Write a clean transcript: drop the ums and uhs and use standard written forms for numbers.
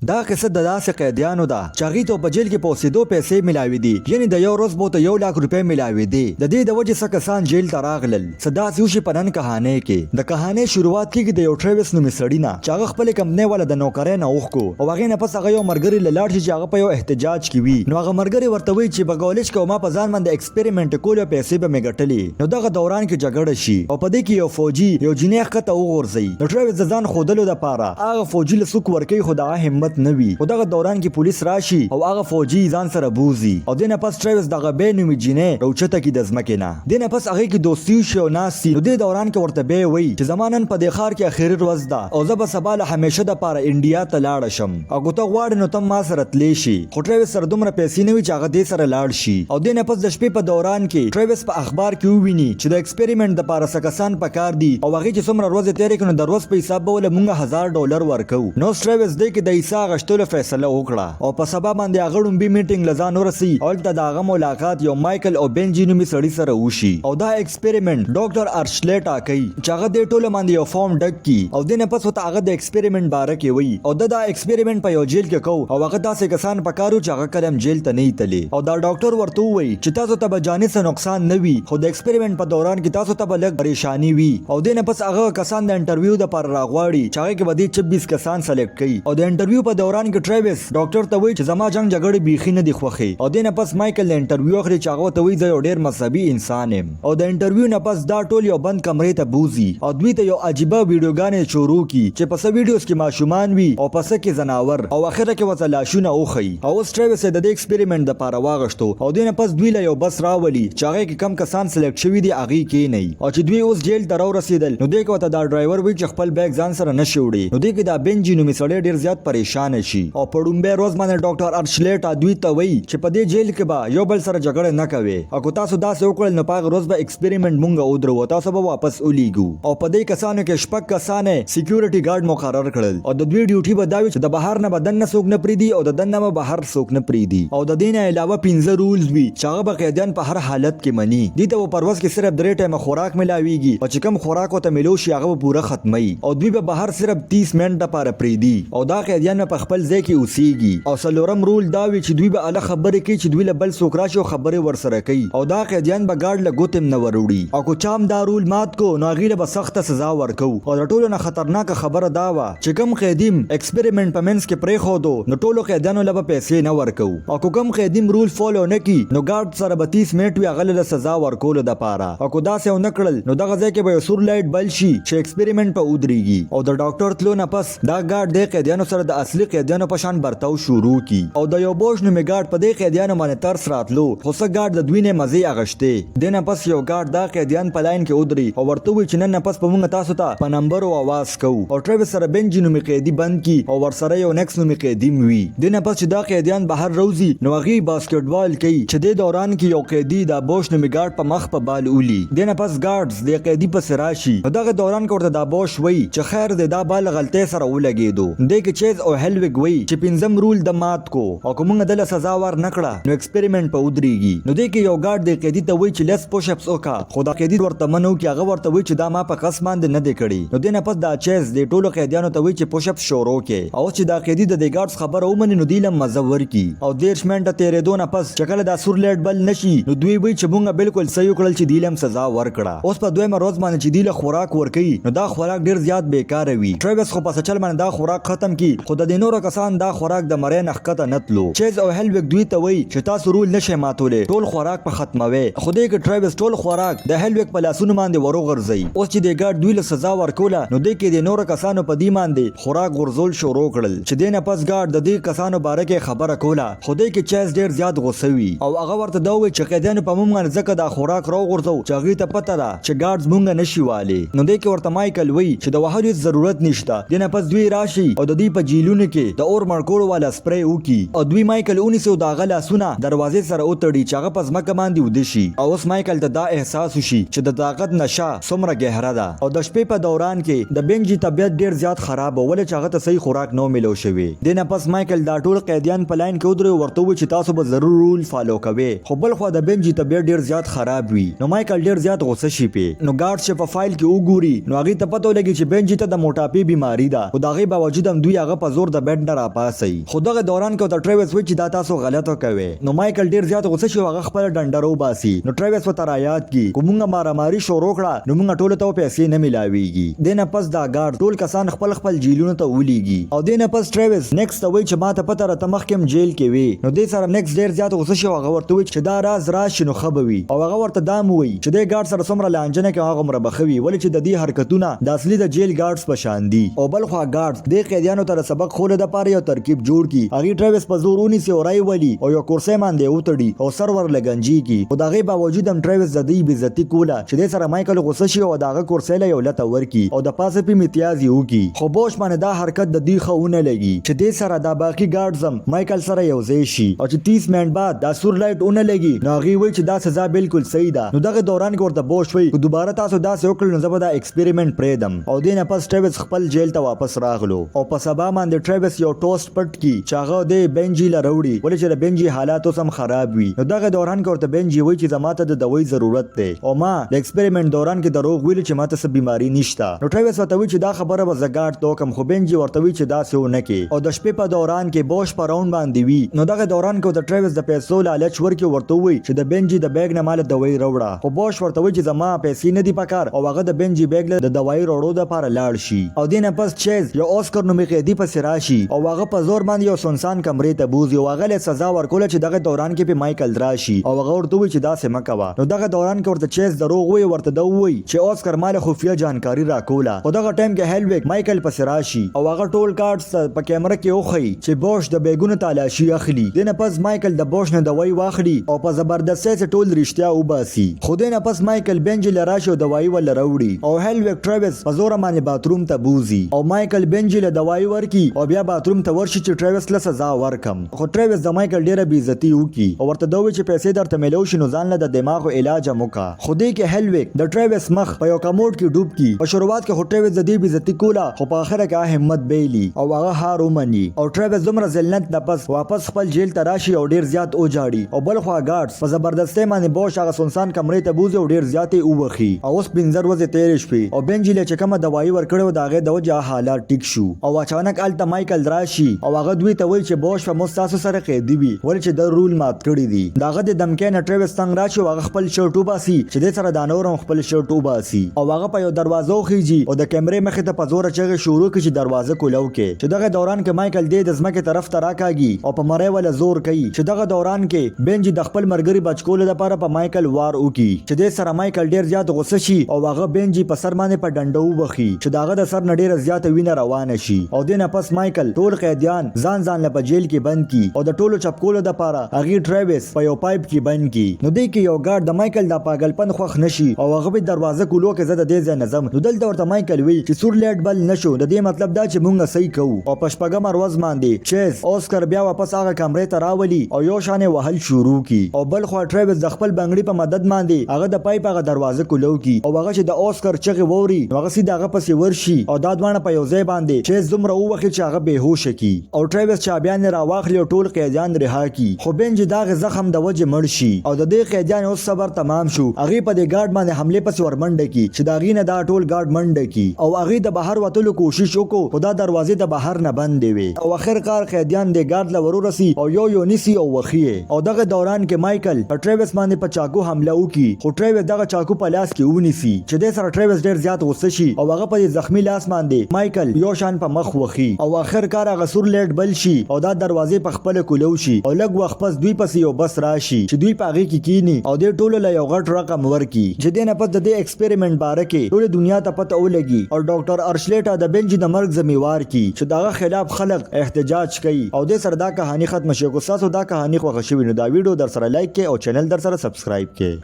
دا قصه د داسې قیدیانو ده چې هغوی ته په جیل کې په اوسېدو پیسې میلاوي دي، یعنې د یو ورځ به ورته 1 لک روپۍ میلاوي دي. د دې د وجې څه کسان جیل ته راغلل. څه داسې وشي په نن کهانۍ کې. د کهانۍ شروعات کېږي د یو ټریوس نومي سړي نه چې هغه خپلې کمپنۍ والا د نوکرۍ نه اوښکو او هغې نه پس هغه یو ملګري له لاړ شي چې هغه په یو احتجاج کې وي. نو هغه ملګري ورته وایي چې په کالج کې ما په ځان باندې ایکسپریمنټ کول او پیسې به مې ګټلې. نو دغه دوران کې جګړه شي او په دې کې یو فوجي یو جینۍ ښکته وغورځوي. نو ټریوس د ځان ښودلو دپاره هغه فوجي له څوک ورکوي، خو د هغه همت نه وي. خو دغه دوران کې پولیس راشي او هغه فوجي ځان سره بوزي او دې نه پس ټریوس دغه بې نومي جینۍ راوچته کړي د ځمکې نه. دې نه پس هغې کې دوستي وشي او ناستي. نو دې دوران کې ورته بیا وایي چې زما نن په دې ښار کې اخري ورځ ده او زه به سبا له همیشه دپاره انډیا ته لاړه شم او که ته غواړې نو ته ما سره تلی شي. خو ټریوس سره دومره پیسې نه وي چې هغه دې سره لاړ شي. او دې نه پس د شپې په دوران کې ټریوس په اخبار کې وویني چې د ایکسپریمنټ دپاره څه کسان پکار دي او هغې چې څومره ورځې تېرې کړي نو د ورځ په حساب به ولې موږ $1000 ورکو. نو ټریوس دې کې د حصه اخیستلو فیصله وکړه او په سبا باندې هغه ړومبي میټینګ له ځان ورسي او هلته د هغه ملاقات یو مایکل او بنجي نومي سړي سره وشي او دا ایکسپریمنټ ډاکټر ارشلې ټاکي چې هغه دې ټولو باندې یو فارم ډک کړي او دې نه پس ورته هغه د ایکسپریمنټ باره کې وایي او دا ایکسپریمنټ په یو جیل کې کو او هغه داسې کسان پکارو چې هغه کله هم جیل ته نه تللی او دا ډاکټر ورته وایي چې تاسو ته به جاني څه نقصان نه وي، خو د ایکسپریمنټ په دوران کې تاسو ته به لږ پریشانی وي. او دې نه پس هغه کسان د انټرویو دپاره راغواړي چې هغې کې به دې 26 کسان سلیکټ کړي او د انټرویو په دوران کې ټریوس ډاکټر ته وایي چې زما جنګ جګړې بیخي نه دي خوښې او دې نه پس مایکل د انټرویو اخلي چې هغه ته وایي زه یو ډېر مذهبي انسان یم او د انټرویو نه پس دا ټول یو بند کمرې ته بوزي او دوی ته یو عجیبه ویډیوګانې شروع کړي چې په څه ویډیوز کې ماشومان وي او په څه کې ځناور او اخره کې ورته لاشونه وښیي. او اوس ټریوس یې د دې ایکسپریمنټ دپاره واغشتو او دې نه پس دوی له یو بس راولي چې هغې کې کم کسان سلیکټ شوي دي هغې کښېنوي او چې دوی اوس جیل ته راورسېدل نو دې کې ورته دا ډرایور وایي چې خپل بیګ ځان سره نه شي وړی. نو دې کې دا بنجي نومي سړی ډېر زیات پریشانه شي او په ړومبی ورځ باندې ډاکټر ارشلیټا دوی ته وایي چې په دې جیل کې به یو بل سره جګړه نه کوي او که تاسو داسې وکړل نو په هغه ورځ به ایکسپریمنټ مونږ ودرو تاسو به واپس ولیږو. او په دې کسانو کې 6 کسان سکیورټي ګارډ مقرر کړل او د دوی ډیوټي به دا وي چې د بهر نه به دننه څوک نه پرېږدي او د دننه به بهر څوک نه پرېږدي او د دې نه علاوه 15 رولز وي چې هغه به قیدیان په هر حالت کې مني. دې ته به په ورځ کې صرف 3 ټایمه خوراک میلاویږي او چې کوم خوراک ورته میلو شي هغه به پوره ختموي او دوی به بهر صرف 30 منټ دپاره پرېږدي او دا قیدیان به په خپل ځای کې اوسېږي. او څلورم رول دا وي چې دوی به اله خبرې کوي چې دوی له بل څوک راشي او خبرې ورسره کوي او دا قیدیان به ګارډ له ګوتم نه وروړي او که چا هم دا رول مات کو نو هغې له به سخته سزا ورکو. او د ټولو نه خطرناکه خبره دا وه چې کوم قیدیم ایکسپریمنټ په منځ کې پرېښودو نو ټولو قیدیانو له به پیسې نه ورکو او که کوم قیدیم رول فالو نه کړي نو ګارډ سره به 30 منټ وي هغه له سزا ورکولو دپاره او که داسې ونه کړل نو دغه ځای کې به یو سور لایټ بل شي چې ایکسپریمنټ په ودرېږي او د ډاکټر تلو نه پس دا ګارډ دې قیدیانو سره د اصلي قیدیانو په شان برتاو شروع کړي او د یو بوش نومي ګارډ په دې قیدیانو باندې ترس راتلو خو څه ګارډ د دوی نه مزې اغشتې. دې نه پس یو ګارډ دا قیدیان په لاین کې ودري او ورته وایي چې نن نه پس به موږ تاسو ته په نمبرو اواز کوو او ټریوس سره بنجي نومي قیدي بند کړي او ورسره یو نیکس نومي قیدي وي. دې نه پس چې دا قیدیان بهر روزي نو هغې باسکټبال کوي چې دې دوران کې یو قیدي دا بوش نومي ګارډ په مخ په بال ولي. دې نه پس ګارډز دې قیدي پسې راشي نو دغه دوران کې ورته دا بوش وایي چې خیر دې دا بال غلطۍ سره ولګېدو. دې کې چیز او هیلویګ وایي چې 5م رول د مات کو او که موږ دله سزا ور نه کړه نو ایکسپریمنټ په ودرېږي. نو دې کې یو ګارډ دې قیدي ته وایي چې لس پوش اپس وکړه خو دا قیدي ورته منو کې هغه ورته وایي چې دا ما په قص باندې نه دی کړی. نو دې نه پس دا چیز دې ټولو قیدیانو ته وایي چې پوش اپس شروع کړي او چې دا قیدي د دې ګارډز خبره ومني نو دوی له مزه ورکړي او 30 منټه تېرېدو نه پس چې کله دا سور لایټ بل نشي نو دوی وایي چې موږ بالکل صحیح وکړل چې دوی له هم سزا ورکړه. اوس په دویمه ورځ باندې چې دوی له خوراک ورکوي نو دا خوراک ډېر زیات بیکاره وي. ټریوس خو په سچل باندې دا خوراک ختم کړي خو د دې نورو کسان دا خوراک د مرۍ نه ښکته نه تلو. چیز او هیلویګ دوی ته وایي چې تاسو رول نشئ ماتولی ټول خوراک په ختموئ خو دې کې ټریوس ټول خوراک د هیلویګ په لاسونو باندې وروغورځوي. اوس چې دې ګارډ دوی له سزا ورکوله نو دې کې د نورو کسانو په دې باندې خوراک غورځول شروع کړل چې دې نه پس ګارډ د دې کسانو باره کې خبره کوله خو دې کې چیز ډېر زیات غوسه وي او هغه ورته دا وایي چې قیدیانو په موږ باندې ځکه دا خوراک راوغورځو چې هغوی ته پته ده چې ګارډز موږ نشي والی. نو دې کې ورته مایکل وایي چې د وهلو هېڅ ضرورت نشته. دې نه پس دوی راشي او د دوی په جیلونو کې د اور مړکولو والا سپری وکړي او دوی مایکل ونیسي او د هغه لاسونه دروازې سره وتړي چې هغه په ځمکه باندې ویده شي او اوس مایکل ته دا احساس وشي چې د طاقت نشه څومره ګهره ده او د شپې په دوران کې د بنجي طبیعت ډېر زیات خراب و ولې چې هغه ته صحیح خوراک نه میلو شوی. دې نه پس مایکل دا ټول قیدیان په لاین کې ودرېد ورته ووایي چې تاسو به ضرور رول فالو کوئ خو بل خوا د بنجي طبیعت ډېر زیات خراب وي. نو مایکل ډېر زیات غوسه شي پې نو ګارډ چې په فایل کې وګوري نو هغې ته پته ولګي چې بنجي ته د موټاپي بیماري ده خو د هغې باوجود هم دوی هغه په زور زور د بیډ نه راپاسي خو دغه دوران کې د ټریوس وچ دا تاسو غلطه کوي نو مایکل ډیر زیات غوسه شو هغه خپل ډنډرو باسي نو ټریوس وته را یاد کی کومه ماراماری شروع کړه نو موږ ټول ته پیسې نه ملاويږي دینه پس دا ګارد ټول کسان خپل جیلونو ته ولېږي او دینه پس ټریوس نیکسټ وای چې ماته پته راته مخکم جیل کې وي نو دې سره نیکسټ ډیر زیات غوسه شو هغه ورته وی چې دا راز شنو خبوي او هغه ورته دام وی چې د ګارد سره څومره لانجنه کې هغه مربخوي ولې چې د دې حرکتونه د اصلي د جیل ګارډز په شان دي او بل خو ګارډز د قیدیانو ته سبق خول د پاره یو ترکیب جوړ کی هغه ټریوس په زورونی سي اورای ولی او یو کورسې باندې اوتړي او سرور لګنجي کی او دغه باوجود هم ټریوس د دې بیزتی کوله چې د سره مایکل غوسه شي او دغه کورسې له یو لته ورکی او د پاسه په امتیازي وکي خو بوش باندې دا حرکت د دې خونه لګي چې د سره د باقی ګارډز مایکل سره یو ځای شي او چې 30 منټ بعد دا سور لایټ اون لګي نو هغه وی چې دا سزا بالکل صحیح ده نو دغه دوران کې ورته بوش وی چې دوباره تاسو دا وکړل نو زبر دا ایکسپریمنت پریدم او دینه پس ټریوس خپل جیل ته واپس راغلو او په سبا باندې ټریوس یو ټوست پټ کی چې هغه د بنجی لروړي ولې چې د بنجی حالات اوس هم خراب وي نو دغه دوران کې ورته بنجی وی چې زماته د دوی ضرورت ده او ما د ایکسپریمنت دوران کې دروغ ویل چې ماته څه بیماری نشته نو ټریوس ورته وی چې دا خبره به زګاټ توکم خو بنجی ورته وی چې دا څه نه کی او د شپې په دوران کې بوش په راوند باندې وی نو دغه دوران کې د ټریوس د پیسو لالچ ورکی ورته وی چې د بنجی د بیگ نه مال دوی وروړه خو بوش ورته وی چې زما پیسې نه دی پکار او هغه د بنجی بیگ له د دوی وروړو د لپاره لاړ شي او دینه پس چیز یو اوسکر نومي قیدی په راشي او هغه په زور باندې یو سنسان کمرې ته بوزي او هغه له سزا ورکول چې دغه دوران کې په مایکل راشي او هغه ورته وی چې دا سم کوا نو دغه دوران کې ورته چیز دروغ وی ورته دوی چې اوسکر مال خفیه جانکاری راکوله او دغه ټایم کې هیلویک مایکل په راشي او هغه ټول کارتس په کیمرا کې اوخی چې بوش د بیگونو تالاشي اخلي دینه پس مایکل د بوش نه دوی واخلي او په زبردستۍ سره ټول رښتیا وباسي خو دینه پس مایکل بنجی لراشي او دوی ول راوړي او هیلویک ټریوس په زور باندې باتروم ته بوزي او مایکل بنجی له دوی ورکی او بیا باتروم ته ورشي چې ټریوس له سزا ورکم خو ټریوس د مایکل ډیره بی عزتی وکي او ورته دوی چې پیسې درته ملو شي نو ځان له د دماغ علاج موکا خو دې کې هیلویک د ټریوس مخ په یو کموډ کې ډوب کی په شروعات کې ټریوس د دې بی عزتی کوله خو په اخر کې همت بیلی او هغه هار ومني او ټریوس دومره ذلت نه پس واپس خپل جیل ته راشي او ډیر زیات او جاړي او بل خو ګارډز په زبردستۍ باندې بوش هغه سنسان کمرې ته بوزي او ډیر زیاتې اوبخي او اوس پنځر ورځې تیر شوي او بنجی له چکمه دوايي ورکړو داغه د وجه حالات ټیک شو او اچانک الته مایکل راشي او هغه دوی ته وایي چې بوش په مستاسو سره قیدی وي ولې چې د رول مات کړی دي داغه د دمکې نه ټریوس څنګه راشي او هغه خپل شرټ وباسي چې د سره دانورم خپل شرټ وباسي او هغه په یو دروازه خيږي او د کیمرې مخې ته په زور چغې شروع کړي چې دروازه کولو کې چې دغه دوران کې مایکل د ځمکې طرف ته راکاږي او په مړې ول زور کوي چې دغه دوران کې بنجی د خپل مرګري بچکول لپاره په مایکل وار وکي چې د سره مایکل ډیر زیات غوسه شي او هغه بنجی په سر باندې په ډنډو وبخي چې داغه د سر نډیر زیات وینه روانه شي او دینه پس مایکل ټول قیدیان ځان له جیل کې بند کی او د ټولو چپکولو لپاره هغه ټریوس په یو پایپ کې بند کی نو دې کې یو ګارد د مایکل د پاگلپن خوښ نشي او هغه به دروازه کولو کې زده د ځای نظم نو دلته ورته مایکل وی چې سور لیټ بل نشو د دې مطلب دا چې مونږ صحیح کوو او په شپږم ورځ باندې چیز اوسکر بیا واپس هغه کمرې ته راولي او یو شانې وهل شروع کی او بل خو ټریوس د خپل بنگړي په مدد باندې هغه د پایپ هغه دروازه کولو کی او هغه چې د اوسکر چغې ووري هغه سیده هغه پسې ورشي او دا دوانه په یو ځای باندې چیز دومره ووخی چې هغه بهوش کی او ټریوس چابیان راواخلي او ټول قیدیان رها کی خو بنجی دا زخم د وجه مړ شي او د دې قیدیان اوس صبر تمام شو هغه په دې ګارد باندې حمله پس ورمنډه کی چې دا غینه دا ټول ګارد منډه کی او هغه د بهر وتلو کوشش وکړو خدا دروازې د بهر نه بندې وي او اخر کار قیدیان د ګارد له ورورسي او یو نسی او وخیه او دغه دوران کې مایکل په ټریوس باندې په چاقو حمله وکي خو ټریوس دغه چاقو په لاس کې ونیسي چې د سره ټریوس ډیر زیات غوسه شي او هغه په زخمی لاس باندې مایکل یو شان په مخ وخی او اخر کار هغه سور لیټ بل شي او دا دروازې په خپل کولو شي او لږ وخت پس دوی پس یو بس راشي چې دوی په هغه کې کینی او د ټولو له یو غټ رقم ورکی چې دینه پس د ایکسپریمنت باره کې ټول دنیا ته پته ولګي او ډاکټر ارشلیټا د بنجی د مرګ ذمہوار کی چې دغه خلاف خلک احتجاج کوي او د سره دا کہانی ختم شي کو تاسو دا کہانی خوښ شوی نو دا ویډیو در سره لایک کړئ او چینل در سره سبسکرایب کړئ